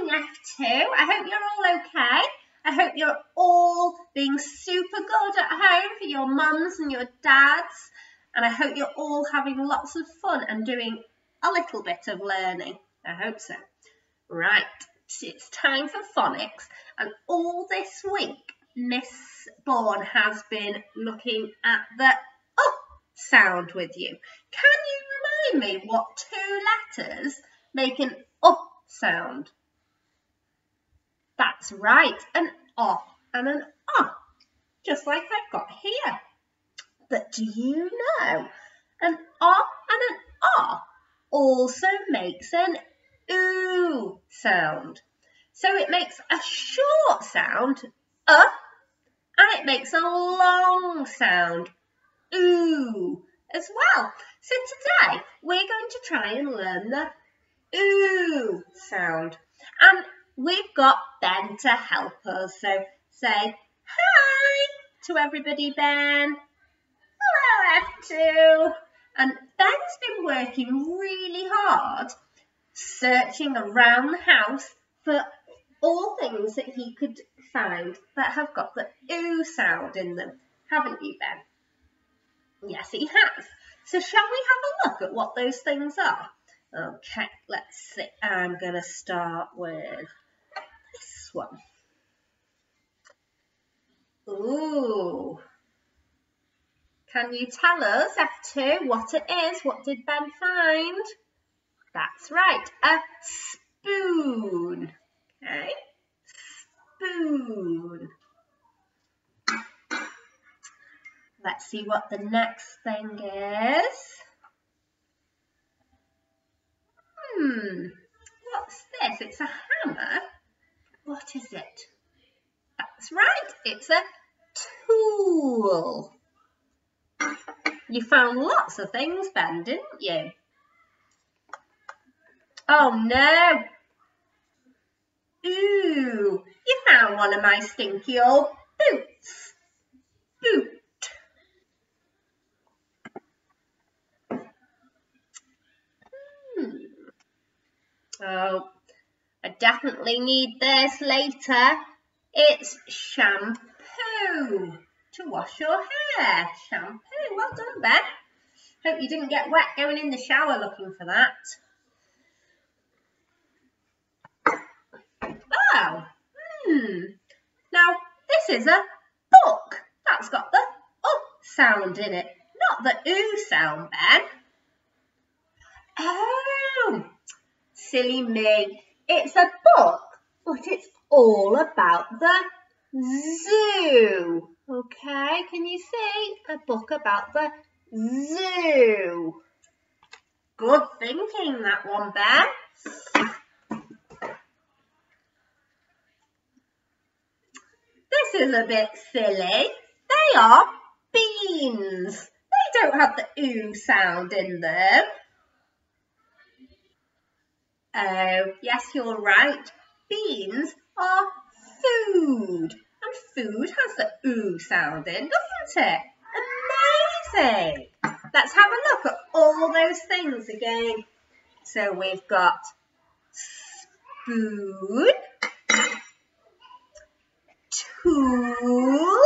morning, F2. I hope you're all okay. I hope you're all being super good at home for your mums and your dads. And I hope you're all having lots of fun and doing a little bit of learning. I hope so. Right, it's time for phonics. And all this week, Miss Bourne has been looking at the sound with you. Can you remind me what two letters make an sound? That's right, an O and an O, just like I've got here. But do you know an O and an O also makes an OO sound? So it makes a short sound, and it makes a long sound, OO, as well. So today we're going to try and learn the OO sound. And we've got Ben to help us. So say hi to everybody, Ben. Hello, F2. And Ben's been working really hard searching around the house for all things that he could find that have got the OO sound in them. Haven't you, Ben? Yes, he has. So shall we have a look at what those things are? Okay, let's see. I'm going to start with this one. Ooh. Can you tell us, F2, what it is? What did Ben find? That's right, a spoon. Okay, spoon. Let's see what the next thing is. What's this? It's a hammer. What is it? That's right, it's a tool. You found lots of things, Ben, didn't you? Oh no! Ooh, you found one of my stinky old boots. Boot. Oh, I definitely need this later. It's shampoo to wash your hair. Shampoo. Well done, Ben. Hope you didn't get wet going in the shower looking for that. Oh, Now, this is a book. That's got the sound in it, not the OO sound, Ben. Oh, silly me. It's a book, but it's all about the zoo. Okay, can you see? A book about the zoo. Good thinking, that one, Ben. This is a bit silly. They are beans. They don't have the OO sound in them. Oh, yes, you're right. Beans are food. And food has the OO sound in, doesn't it? Amazing. Let's have a look at all those things again. So we've got spoon, tool,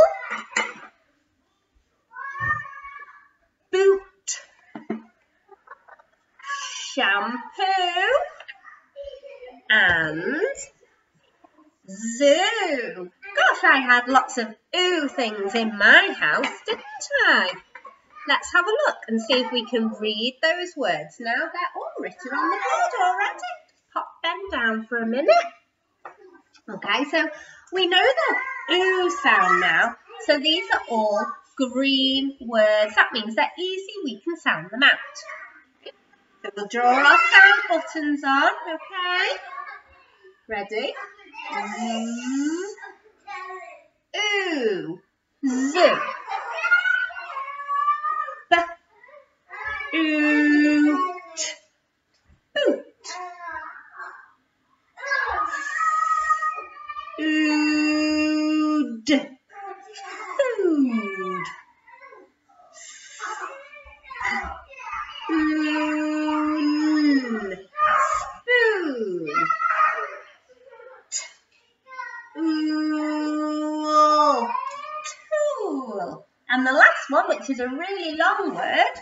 boot, shampoo, and zoo. Gosh, I had lots of OO things in my house, didn't I? Let's have a look and see if we can read those words. Now they're all written on the board already. Pop Ben down for a minute. Okay, so we know the OO sound now. So these are all green words. That means they're easy. We can sound them out. So we'll draw our sound buttons on. Okay. Ready? OO. Zoo. Boot. Boot. Ood. Food. Spoon. Spoon. one, which is a really long word.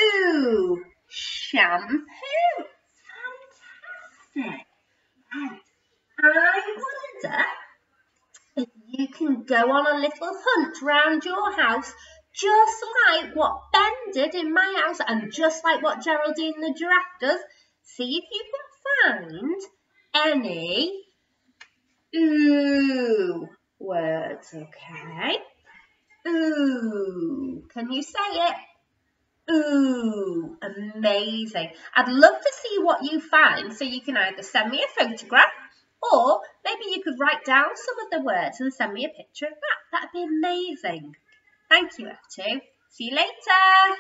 Ooh, shampoo. Fantastic. Right. I wonder if you can go on a little hunt round your house, just like what Ben did in my house and just like what Geraldine the giraffe does. See if you can find any ooh words, okay? Ooh, can you say it? Ooh, amazing. I'd love to see what you find, so you can either send me a photograph or maybe you could write down some of the words and send me a picture of that. That'd be amazing. Thank you, F2. See you later.